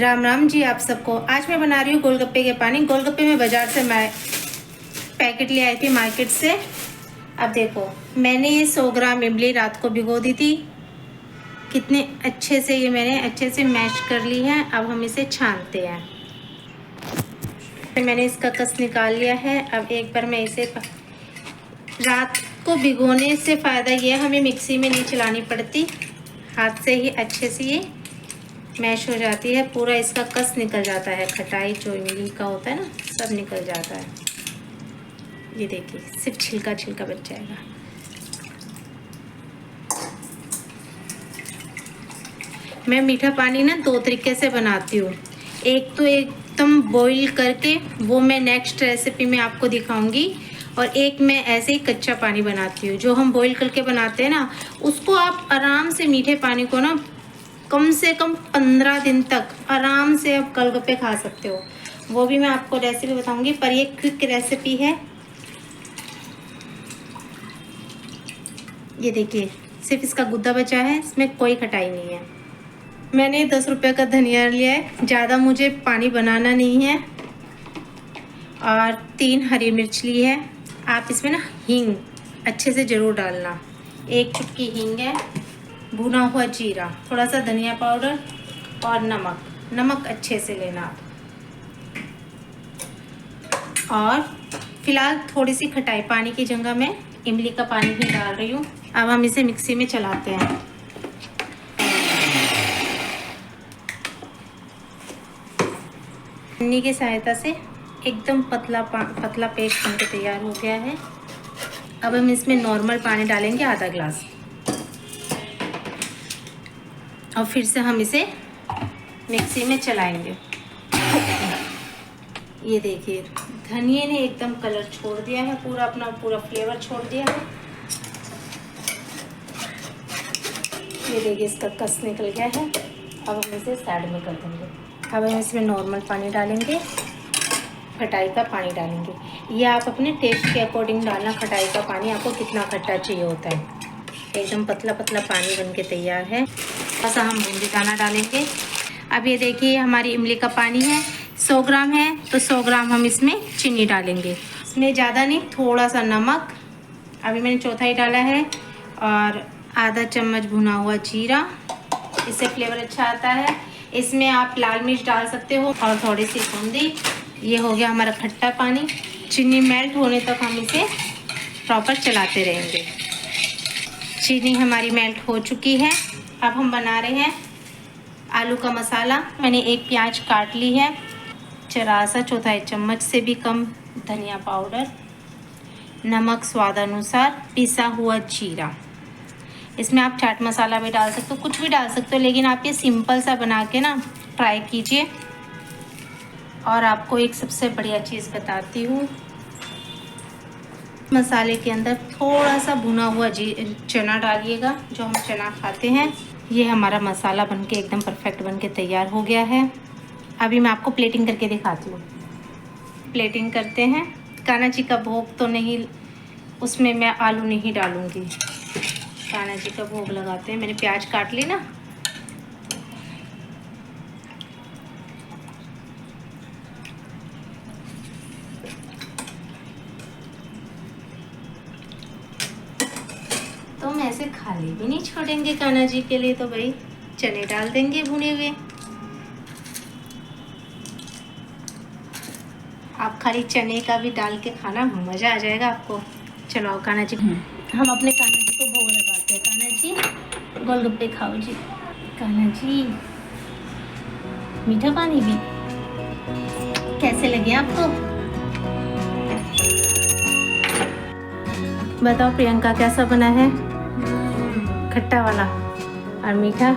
राम राम जी आप सबको। आज मैं बना रही हूँ गोलगप्पे के पानी। गोलगप्पे में बाजार से मैं पैकेट ले आई थी मार्केट से। अब देखो, मैंने ये 100 ग्राम इमली रात को भिगो दी थी। कितने अच्छे से ये मैंने अच्छे से मैश कर ली है। अब हम इसे छानते हैं। मैंने इसका कस निकाल लिया है। अब एक बार मैं इसे रात को भिगोने से फ़ायदा ये है, हमें मिक्सी में नहीं चलानी पड़ती, हाथ से ही अच्छे से ये मैश हो जाती है। पूरा इसका कस निकल जाता है, खटाई जो इमली का होता है ना, सब निकल जाता है। ये देखिए, सिर्फ छिलका छिलका बच जाएगा। मैं मीठा पानी ना 2 तरीके से बनाती हूँ। एक तो एकदम बॉईल करके, वो मैं नेक्स्ट रेसिपी में आपको दिखाऊंगी। और एक मैं ऐसे ही कच्चा पानी बनाती हूँ। जो हम बॉईल करके बनाते हैं ना, उसको आप आराम से मीठे पानी को ना कम से कम 15 दिन तक आराम से आप गोलगप्पे खा सकते हो। वो भी मैं आपको रेसिपी बताऊंगी, पर ये क्विक रेसिपी है। ये देखिए, सिर्फ इसका गुद्दा बचा है, इसमें कोई खटाई नहीं है। मैंने 10 रुपये का धनिया लिया है, ज़्यादा मुझे पानी बनाना नहीं है। और 3 हरी मिर्च ली है। आप इसमें ना हींग अच्छे से ज़रूर डालना। 1 चुटकी हींग है, भुना हुआ जीरा, थोड़ा सा धनिया पाउडर और नमक अच्छे से लेना आप। और फिलहाल थोड़ी सी खटाई, पानी की जगह मैं इमली का पानी ही डाल रही हूँ। अब हम इसे मिक्सी में चलाते हैं। छन्नी की सहायता से एकदम पतला पेस्ट बनके तैयार हो गया है। अब हम इसमें नॉर्मल पानी डालेंगे, आधा गिलास। और फिर से हम इसे मिक्सी में चलाएंगे। ये देखिए, धनिये ने एकदम कलर छोड़ दिया है, पूरा फ्लेवर छोड़ दिया है। ये देखिए, इसका कस निकल गया है। अब हम इसे साइड में कर देंगे। अब हम इसमें नॉर्मल पानी डालेंगे, खटाई का पानी डालेंगे। ये आप अपने टेस्ट के अकॉर्डिंग डालना, खटाई का पानी आपको कितना खट्टा चाहिए होता है। एकदम पतला पतला पानी बनके तैयार है। थोड़ा सा हम बूंदी दाना डालेंगे। अब ये देखिए, हमारी इमली का पानी है, 100 ग्राम है, तो 100 ग्राम हम इसमें चीनी डालेंगे। इसमें ज़्यादा नहीं, थोड़ा सा नमक, अभी मैंने चौथाई डाला है। और आधा चम्मच भुना हुआ जीरा, इससे फ्लेवर अच्छा आता है। इसमें आप लाल मिर्च डाल सकते हो और थोड़ी सी बूंदी। ये हो गया हमारा खट्टा पानी। चीनी मेल्ट होने तक हम इसे प्रॉपर चलाते रहेंगे। चीनी हमारी मेल्ट हो चुकी है। अब हम बना रहे हैं आलू का मसाला। मैंने 1 प्याज काट ली है, जरा सा चौथाई चम्मच से भी कम धनिया पाउडर, नमक स्वाद अनुसार, पिसा हुआ जीरा। इसमें आप चाट मसाला भी डाल सकते हो, कुछ भी डाल सकते हो, लेकिन आप ये सिंपल सा बना के ना ट्राई कीजिए। और आपको एक सबसे बढ़िया चीज़ बताती हूँ, मसाले के अंदर थोड़ा सा भुना हुआ चना डालिएगा, जो हम चना खाते हैं। ये हमारा मसाला बनके एकदम परफेक्ट बनके तैयार हो गया है। अभी मैं आपको प्लेटिंग करके दिखाती हूँ। प्लेटिंग करते हैं। कान्हा जी का भोग तो नहीं, उसमें मैं आलू नहीं डालूँगी। कान्हा जी का भोग लगाते हैं। मैंने प्याज काट ली ना, तो हम ऐसे खाली भी नहीं छोड़ेंगे कान्हा जी के लिए, तो भाई चने डाल देंगे भुने हुए। आप खाली चने का भी डाल के खाना, मज़ा आ जाएगा आपको। चलो कान्हा जी, हम अपने कान्हा जी को भोग लगाते हैं। कान्हा जी गोलगप्पे खाओ जी। कान्हा जी, मीठा पानी भी कैसे लगे आपको? बताओ प्रियंका, कैसा बना है? खट्टा वाला और मीठा।